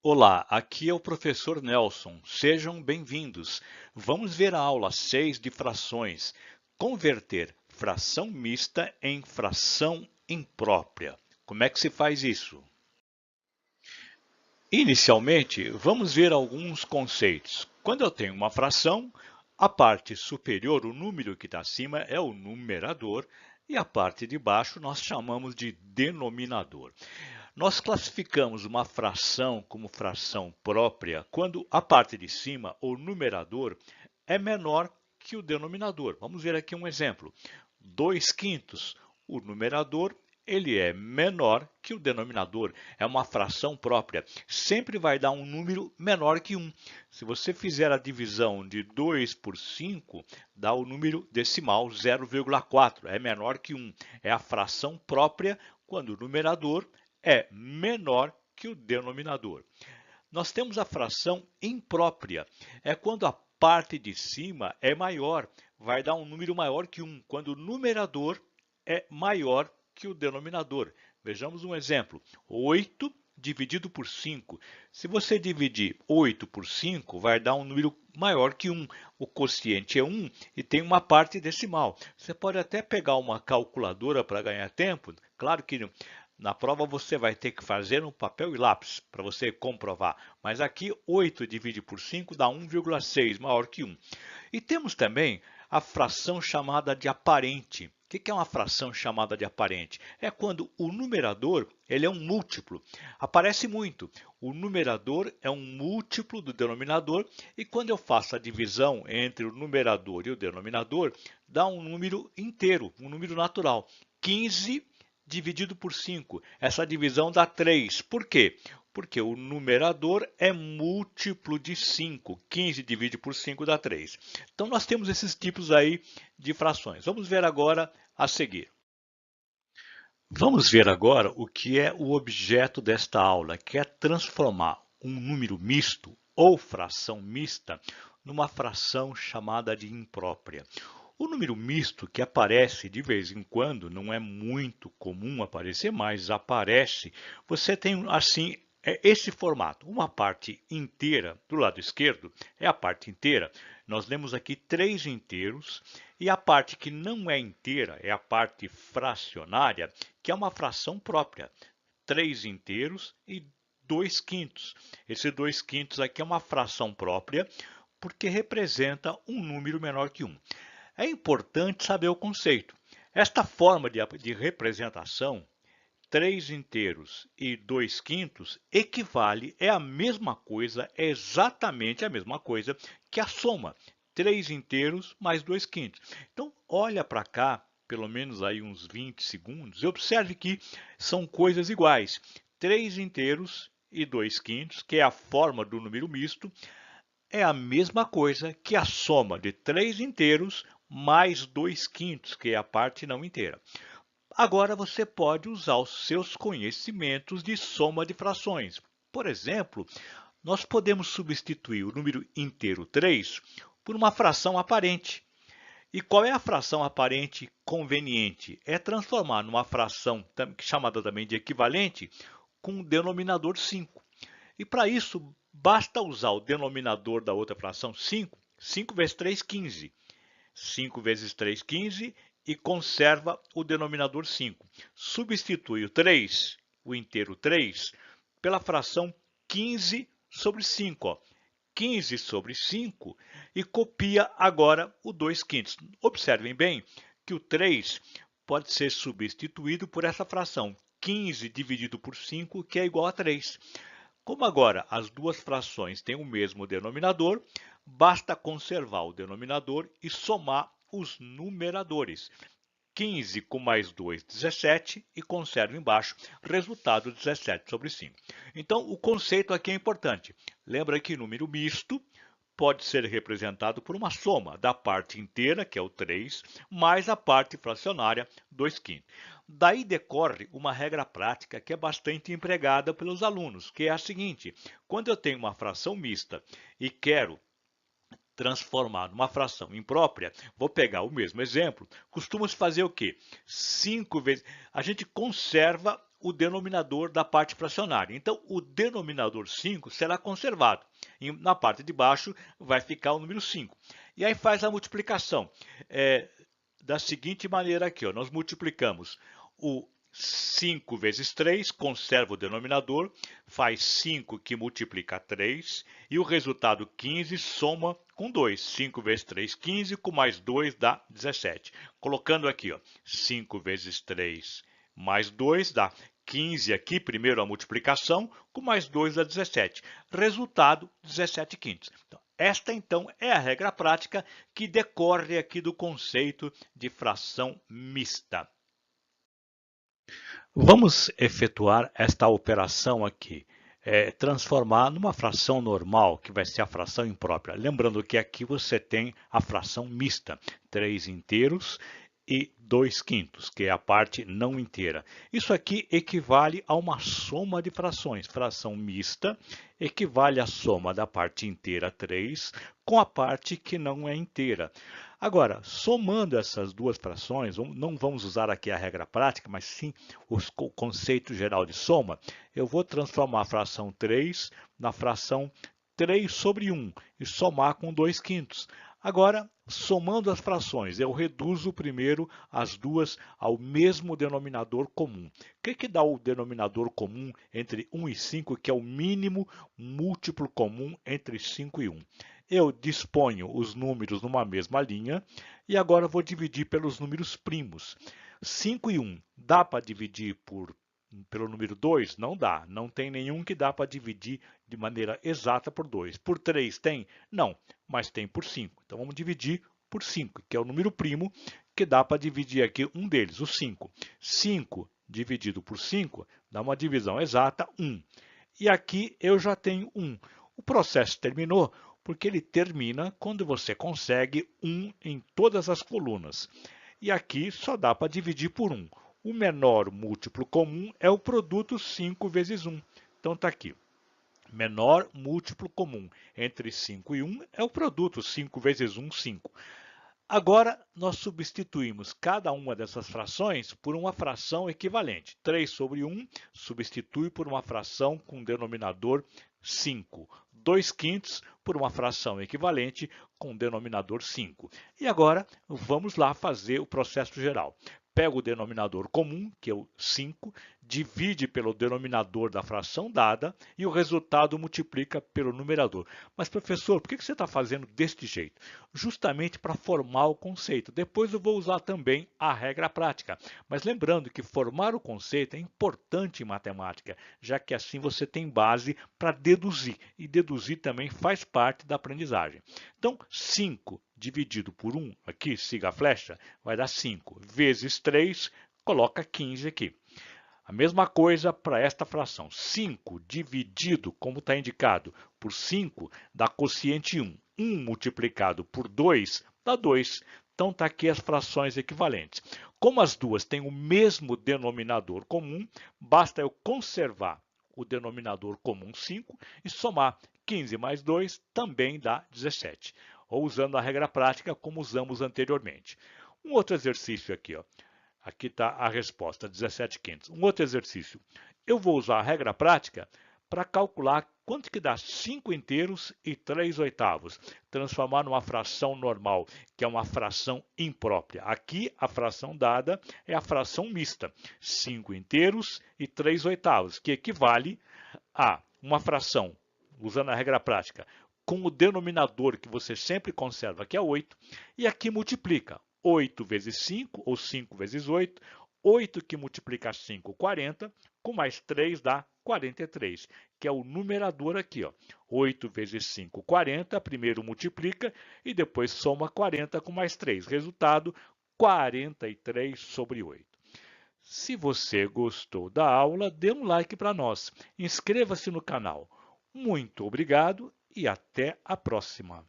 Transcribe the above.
Olá, aqui é o professor Nelson. Sejam bem-vindos. Vamos ver a aula 6 de frações. Converter fração mista em fração imprópria. Como é que se faz isso? Inicialmente, vamos ver alguns conceitos. Quando eu tenho uma fração, a parte superior, o número que está acima, é o numerador, e a parte de baixo nós chamamos de denominador. Nós classificamos uma fração como fração própria quando a parte de cima, o numerador, é menor que o denominador. Vamos ver aqui um exemplo. 2 quintos. O numerador ele é menor que o denominador. É uma fração própria. Sempre vai dar um número menor que 1. Se você fizer a divisão de 2 por 5, dá o número decimal 0,4. É menor que 1. É a fração própria quando o numerador é menor que o denominador. Nós temos a fração imprópria. É quando a parte de cima é maior, vai dar um número maior que 1, quando o numerador é maior que o denominador. Vejamos um exemplo. 8 dividido por 5. Se você dividir 8 por 5, vai dar um número maior que 1. O quociente é 1 e tem uma parte decimal. Você pode até pegar uma calculadora para ganhar tempo. Claro que na prova você vai ter que fazer no papel e lápis para você comprovar. Mas aqui 8 divide por 5 dá 1,6, maior que 1. E temos também a fração chamada de aparente. O que é uma fração chamada de aparente? É quando o numerador ele é um múltiplo. Aparece muito. O numerador é um múltiplo do denominador e quando eu faço a divisão entre o numerador e o denominador, dá um número inteiro, um número natural. 15 dividido por 5. Essa divisão dá 3. Por quê? Porque o numerador é múltiplo de 5. 15 divide por 5 dá 3. Então, nós temos esses tipos aí de frações. Vamos ver agora a seguir. Vamos ver agora o que é o objeto desta aula, que é transformar um número misto ou fração mista numa fração chamada de imprópria. O número misto que aparece de vez em quando, não é muito comum aparecer, mas aparece, você tem assim esse formato. Uma parte inteira do lado esquerdo é a parte inteira. Nós lemos aqui 3 inteiros e a parte que não é inteira é a parte fracionária, que é uma fração própria. 3 inteiros e 2 quintos. Esse 2 quintos aqui é uma fração própria porque representa um número menor que 1. É importante saber o conceito. Esta forma de representação, 3 inteiros e 2 quintos, equivale, é a mesma coisa, é exatamente a mesma coisa que a soma. 3 inteiros mais 2 quintos. Então, olha para cá, pelo menos aí uns 20 segundos, e observe que são coisas iguais. 3 inteiros e 2 quintos, que é a forma do número misto, é a mesma coisa que a soma de 3 inteiros mais 2 quintos, que é a parte não inteira. Agora você pode usar os seus conhecimentos de soma de frações. Por exemplo, nós podemos substituir o número inteiro 3 por uma fração aparente. E qual é a fração aparente conveniente? É transformar numa fração chamada também de equivalente com um denominador 5. E para isso, basta usar o denominador da outra fração 5. 5 vezes 3, 15. 5 vezes 3, 15 e conserva o denominador 5. Substitui o 3, o inteiro 3, pela fração 15 sobre 5. 15 sobre 5 e copia agora o 2 quintos. Observem bem que o 3 pode ser substituído por essa fração 15 dividido por 5, que é igual a 3. Como agora as duas frações têm o mesmo denominador, basta conservar o denominador e somar os numeradores. 15 com mais 2, 17, e conservo embaixo, resultado 17 sobre 5. Então, o conceito aqui é importante. Lembra que número misto pode ser representado por uma soma da parte inteira, que é o 3, mais a parte fracionária, 2 quintos. Daí decorre uma regra prática que é bastante empregada pelos alunos, que é a seguinte: quando eu tenho uma fração mista e quero transformar numa fração imprópria, vou pegar o mesmo exemplo, costuma-se fazer o quê? 5 vezes... A gente conserva o denominador da parte fracionária. Então, o denominador 5 será conservado. E na parte de baixo vai ficar o número 5. E aí faz a multiplicação. Da seguinte maneira aqui, ó, nós multiplicamos o 5 vezes 3, conserva o denominador, faz 5 que multiplica 3, e o resultado 15 soma com 2. 5 vezes 3, 15, com mais 2 dá 17. Colocando aqui, ó, 5 vezes 3 mais 2 dá 15 aqui, primeiro a multiplicação, com mais 2 dá 17. Resultado, 17 quintos. Esta, então, é a regra prática que decorre aqui do conceito de fração mista. Vamos efetuar esta operação aqui, transformar numa fração normal, que vai ser a fração imprópria. Lembrando que aqui você tem a fração mista, 3 inteiros e 2 quintos, que é a parte não inteira. Isso aqui equivale a uma soma de frações. Fração mista equivale à soma da parte inteira 3 com a parte que não é inteira. Agora, somando essas duas frações, não vamos usar aqui a regra prática, mas sim o conceito geral de soma, eu vou transformar a fração 3 na fração 3 sobre 1 e somar com 2 quintos. Agora, somando as frações, eu reduzo primeiro as duas ao mesmo denominador comum. O que dá o denominador comum entre 1 e 5, que é o mínimo múltiplo comum entre 5 e 1? Eu disponho os números numa mesma linha e agora vou dividir pelos números primos. 5 e 1, dá para dividir pelo número 2? Não dá, não tem nenhum que dá para dividir de maneira exata por 2. Por 3 tem? Não, mas tem por 5. Então vamos dividir por 5, que é o número primo, que dá para dividir aqui um deles, o 5. 5 dividido por 5 dá uma divisão exata, 1. E aqui eu já tenho 1. O processo terminou porque ele termina quando você consegue 1 em todas as colunas. E aqui só dá para dividir por 1. O menor múltiplo comum é o produto 5 vezes 1. Então está aqui. Menor múltiplo comum entre 5 e 1 é o produto 5 vezes 1, 5. Agora, nós substituímos cada uma dessas frações por uma fração equivalente. 3 sobre 1 substitui por uma fração com denominador 5. 2 quintos por uma fração equivalente com denominador 5. E agora, vamos lá fazer o processo geral. Pega o denominador comum, que é o 5, divide pelo denominador da fração dada e o resultado multiplica pelo numerador. Mas, professor, por que você está fazendo deste jeito? Justamente para formar o conceito. Depois eu vou usar também a regra prática. Mas lembrando que formar o conceito é importante em matemática, já que assim você tem base para deduzir. E deduzir também faz parte da aprendizagem. Então, 5 dividido por 1, aqui, siga a flecha, vai dar 5. Vezes 3, coloca 15 aqui. A mesma coisa para esta fração. 5 dividido, como está indicado, por 5, dá quociente 1. 1 multiplicado por 2, dá 2. Então, está aqui as frações equivalentes. Como as duas têm o mesmo denominador comum, basta eu conservar o denominador comum 5 e somar 15 mais 2 também dá 17. Ou usando a regra prática como usamos anteriormente. Um outro exercício aqui, ó. Aqui está a resposta, 17 quintos. Um outro exercício. Eu vou usar a regra prática para calcular quanto que dá 5 inteiros e 3 oitavos. Transformar numa fração normal, que é uma fração imprópria. Aqui, a fração dada é a fração mista. 5 inteiros e 3 oitavos, que equivale a uma fração, usando a regra prática, com o denominador que você sempre conserva, que é 8, e aqui multiplica 8 vezes 5, ou 5 vezes 8, 8 que multiplica 5, 40, com mais 3 dá 43, que é o numerador aqui. Ó. 8 vezes 5, 40, primeiro multiplica e depois soma 40 com mais 3. Resultado, 43 sobre 8. Se você gostou da aula, dê um like para nós. Inscreva-se no canal. Muito obrigado e até a próxima!